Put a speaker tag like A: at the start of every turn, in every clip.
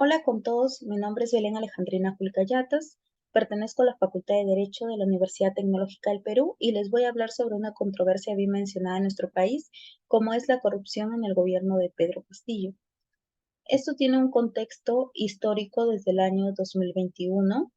A: Hola con todos, mi nombre es Belén Alejandrina Julcayatas, pertenezco a la Facultad de Derecho de la Universidad Tecnológica del Perú y les voy a hablar sobre una controversia bien mencionada en nuestro país, como es la corrupción en el gobierno de Pedro Castillo. Esto tiene un contexto histórico desde el año 2021,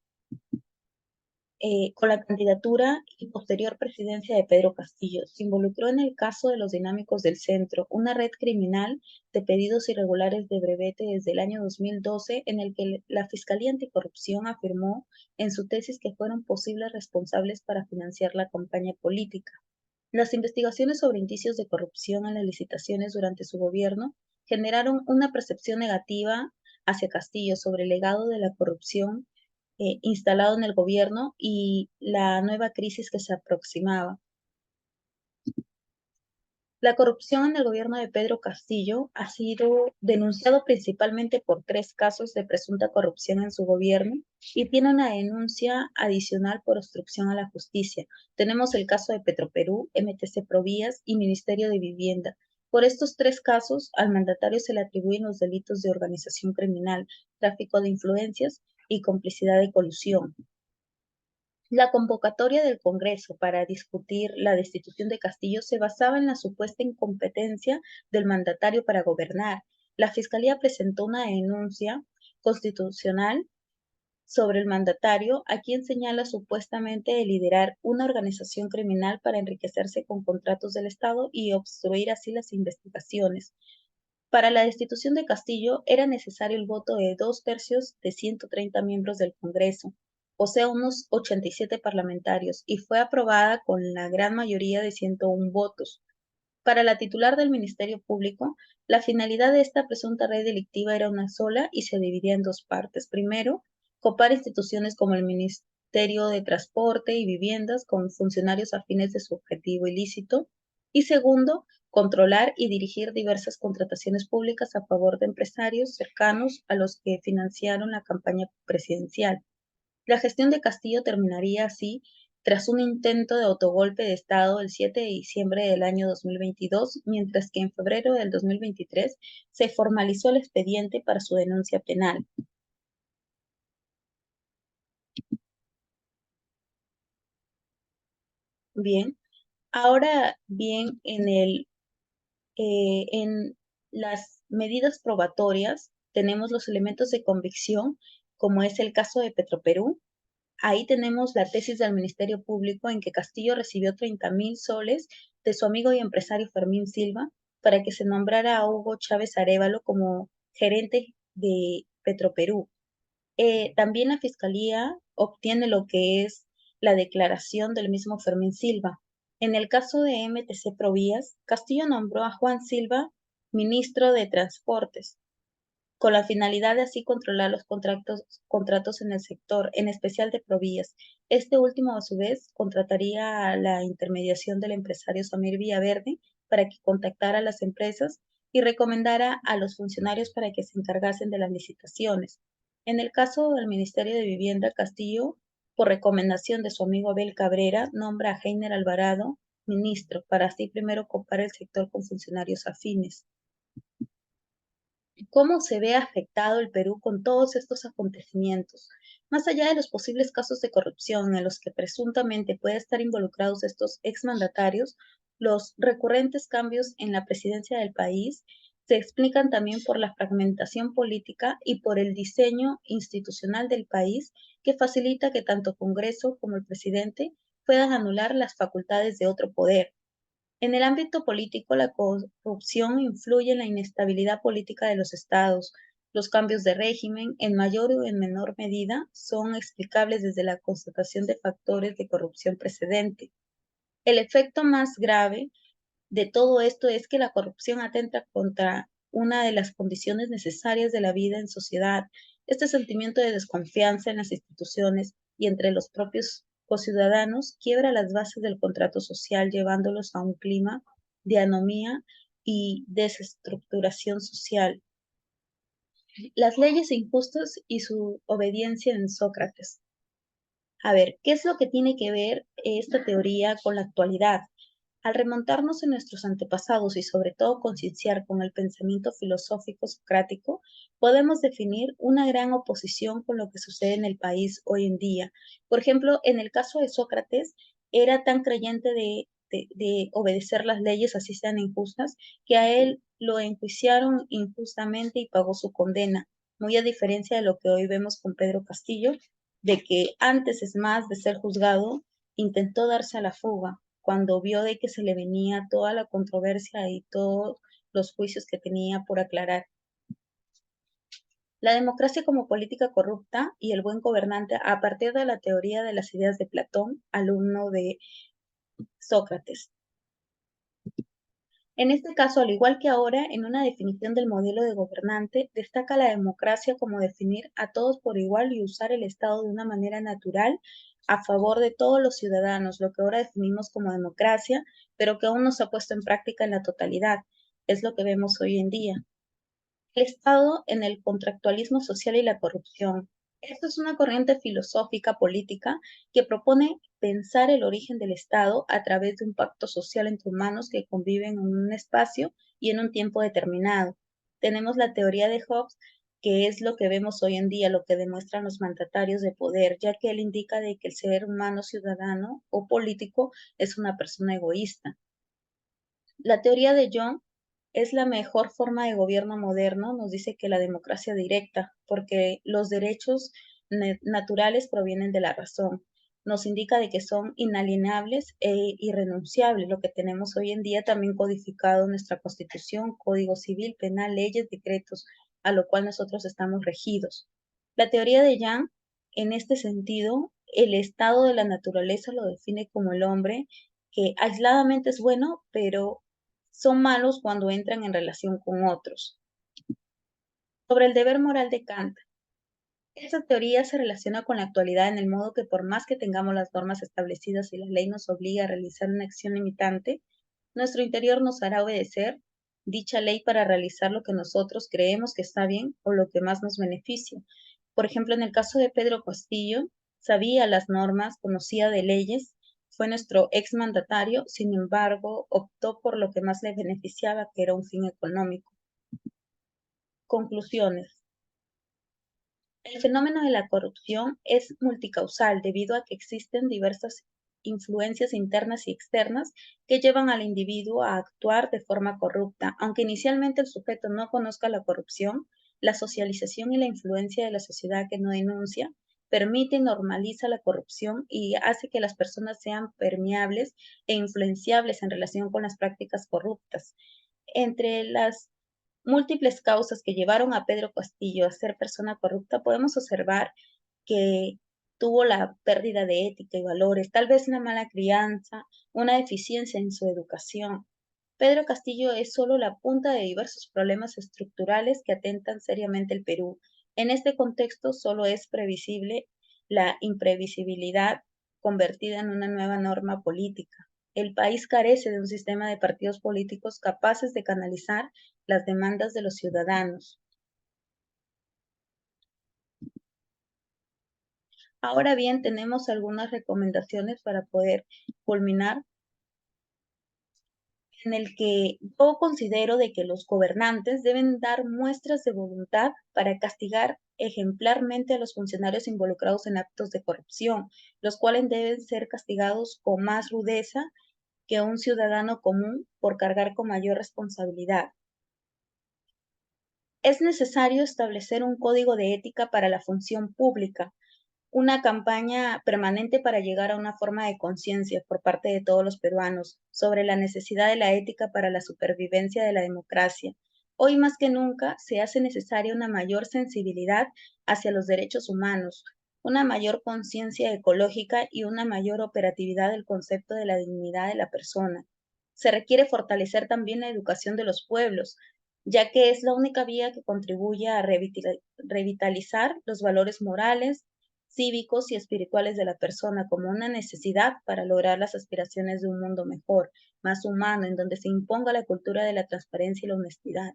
A: con la candidatura y posterior presidencia de Pedro Castillo. Se involucró en el caso de los dinámicos del centro, una red criminal de pedidos irregulares de brevete desde el año 2012, en el que la Fiscalía Anticorrupción afirmó en su tesis que fueron posibles responsables para financiar la campaña política. Las investigaciones sobre indicios de corrupción en las licitaciones durante su gobierno generaron una percepción negativa hacia Castillo sobre el legado de la corrupción instalado en el gobierno y la nueva crisis que se aproximaba. La corrupción en el gobierno de Pedro Castillo ha sido denunciado principalmente por 3 casos de presunta corrupción en su gobierno y tiene una denuncia adicional por obstrucción a la justicia. Tenemos el caso de Petroperú, MTC Provías y Ministerio de Vivienda. Por estos 3 casos, al mandatario se le atribuyen los delitos de organización criminal, tráfico de influencias y complicidad de colusión. La convocatoria del Congreso para discutir la destitución de Castillo se basaba en la supuesta incompetencia del mandatario para gobernar. La Fiscalía presentó una denuncia constitucional sobre el mandatario, a quien señala supuestamente de liderar una organización criminal para enriquecerse con contratos del Estado y obstruir así las investigaciones. Para la destitución de Castillo era necesario el voto de 2/3 de 130 miembros del Congreso, o sea, unos 87 parlamentarios, y fue aprobada con la gran mayoría de 101 votos. Para la titular del Ministerio Público, la finalidad de esta presunta red delictiva era una sola y se dividía en 2 partes. Primero, copar instituciones como el Ministerio de Transporte y Viviendas con funcionarios afines de su objetivo ilícito. Y segundo, controlar y dirigir diversas contrataciones públicas a favor de empresarios cercanos a los que financiaron la campaña presidencial. La gestión de Castillo terminaría así tras un intento de autogolpe de Estado el 7 de diciembre del año 2022, mientras que en febrero del 2023 se formalizó el expediente para su denuncia penal. Bien, ahora bien, en las medidas probatorias tenemos los elementos de convicción, como es el caso de Petroperú. Ahí tenemos la tesis del Ministerio Público en que Castillo recibió 30.000 soles de su amigo y empresario Fermín Silva para que se nombrara a Hugo Chávez Arévalo como gerente de Petroperú. También la Fiscalía obtiene lo que es la declaración del mismo Fermín Silva. En el caso de MTC Provías, Castillo nombró a Juan Silva ministro de Transportes, con la finalidad de así controlar los contratos en el sector, en especial de Provías. Este último, a su vez, contrataría a la intermediación del empresario Samir Villaverde para que contactara a las empresas y recomendara a los funcionarios para que se encargasen de las licitaciones. En el caso del Ministerio de Vivienda, Castillo, por recomendación de su amigo Abel Cabrera, nombra a Heiner Alvarado ministro, para así primero copar el sector con funcionarios afines. ¿Cómo se ve afectado el Perú con todos estos acontecimientos? Más allá de los posibles casos de corrupción en los que presuntamente pueden estar involucrados estos exmandatarios, los recurrentes cambios en la presidencia del país se explican también por la fragmentación política y por el diseño institucional del país que facilita que tanto Congreso como el presidente puedan anular las facultades de otro poder. En el ámbito político, la corrupción influye en la inestabilidad política de los estados. Los cambios de régimen, en mayor o en menor medida, son explicables desde la constatación de factores de corrupción precedente. El efecto más grave de todo esto es que la corrupción atenta contra una de las condiciones necesarias de la vida en sociedad. Este sentimiento de desconfianza en las instituciones y entre los propios ciudadanos quiebra las bases del contrato social, llevándolos a un clima de anomía y desestructuración social. Las leyes injustas y su obediencia en Sócrates. A ver, ¿qué es lo que tiene que ver esta teoría con la actualidad? Al remontarnos en nuestros antepasados y sobre todo concienciar con el pensamiento filosófico socrático, podemos definir una gran oposición con lo que sucede en el país hoy en día. Por ejemplo, en el caso de Sócrates, era tan creyente de obedecer las leyes, así sean injustas, que a él lo enjuiciaron injustamente y pagó su condena, muy a diferencia de lo que hoy vemos con Pedro Castillo, de que antes es más de ser juzgado, intentó darse a la fuga cuando vio de que se le venía toda la controversia y todos los juicios que tenía por aclarar. La democracia como política corrupta y el buen gobernante a partir de la teoría de las ideas de Platón, alumno de Sócrates. En este caso, al igual que ahora, en una definición del modelo de gobernante, destaca la democracia como definir a todos por igual y usar el Estado de una manera natural a favor de todos los ciudadanos, lo que ahora definimos como democracia, pero que aún no se ha puesto en práctica en la totalidad. Es lo que vemos hoy en día. El Estado en el contractualismo social y la corrupción. Esto es una corriente filosófica política que propone pensar el origen del Estado a través de un pacto social entre humanos que conviven en un espacio y en un tiempo determinado. Tenemos la teoría de Hobbes, que es lo que vemos hoy en día, lo que demuestran los mandatarios de poder, ya que él indica de que el ser humano ciudadano o político es una persona egoísta. La teoría de Jung es la mejor forma de gobierno moderno, nos dice que la democracia directa, porque los derechos naturales provienen de la razón. Nos indica de que son inalienables e irrenunciables, lo que tenemos hoy en día también codificado en nuestra Constitución, Código Civil, Penal, leyes, decretos, a lo cual nosotros estamos regidos. La teoría de Jung, en este sentido, el estado de la naturaleza lo define como el hombre que aisladamente es bueno, pero son malos cuando entran en relación con otros. Sobre el deber moral de Kant. Esa teoría se relaciona con la actualidad en el modo que por más que tengamos las normas establecidas y la ley nos obliga a realizar una acción limitante, nuestro interior nos hará obedecer dicha ley para realizar lo que nosotros creemos que está bien o lo que más nos beneficia. Por ejemplo, en el caso de Pedro Castillo, sabía las normas, conocía de leyes, fue nuestro exmandatario, sin embargo, optó por lo que más le beneficiaba, que era un fin económico. Conclusiones. El fenómeno de la corrupción es multicausal debido a que existen diversas influencias internas y externas que llevan al individuo a actuar de forma corrupta. Aunque inicialmente el sujeto no conozca la corrupción, la socialización y la influencia de la sociedad que no denuncia permite y normaliza la corrupción y hace que las personas sean permeables e influenciables en relación con las prácticas corruptas. Entre las múltiples causas que llevaron a Pedro Castillo a ser persona corrupta, podemos observar que tuvo la pérdida de ética y valores, tal vez una mala crianza, una deficiencia en su educación. Pedro Castillo es solo la punta de diversos problemas estructurales que atentan seriamente el Perú. En este contexto solo es previsible la imprevisibilidad convertida en una nueva norma política. El país carece de un sistema de partidos políticos capaces de canalizar las demandas de los ciudadanos. Ahora bien, tenemos algunas recomendaciones para poder culminar en el que yo considero de que los gobernantes deben dar muestras de voluntad para castigar ejemplarmente a los funcionarios involucrados en actos de corrupción, los cuales deben ser castigados con más rudeza que un ciudadano común por cargar con mayor responsabilidad. Es necesario establecer un código de ética para la función pública, una campaña permanente para llegar a una forma de conciencia por parte de todos los peruanos sobre la necesidad de la ética para la supervivencia de la democracia. Hoy más que nunca se hace necesaria una mayor sensibilidad hacia los derechos humanos, una mayor conciencia ecológica y una mayor operatividad del concepto de la dignidad de la persona. Se requiere fortalecer también la educación de los pueblos, ya que es la única vía que contribuye a revitalizar los valores morales, cívicos y espirituales de la persona como una necesidad para lograr las aspiraciones de un mundo mejor, más humano, en donde se imponga la cultura de la transparencia y la honestidad.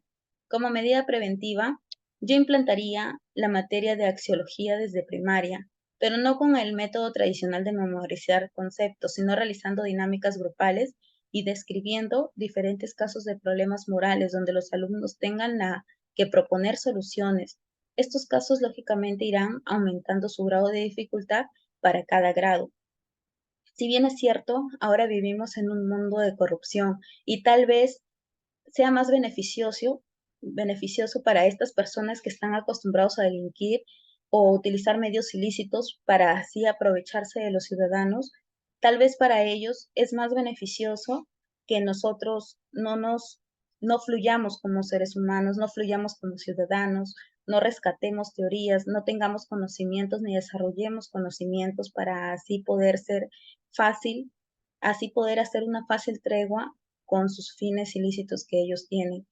A: Como medida preventiva, yo implantaría la materia de axiología desde primaria, pero no con el método tradicional de memorizar conceptos, sino realizando dinámicas grupales y describiendo diferentes casos de problemas morales donde los alumnos tengan que proponer soluciones. Estos casos lógicamente irán aumentando su grado de dificultad para cada grado. Si bien es cierto, ahora vivimos en un mundo de corrupción y tal vez sea más beneficioso para estas personas que están acostumbrados a delinquir o utilizar medios ilícitos para así aprovecharse de los ciudadanos, tal vez para ellos es más beneficioso que nosotros no fluyamos como seres humanos, no fluyamos como ciudadanos, no rescatemos teorías, no tengamos conocimientos ni desarrollemos conocimientos para así poder ser fácil, así poder hacer una fácil tregua con sus fines ilícitos que ellos tienen.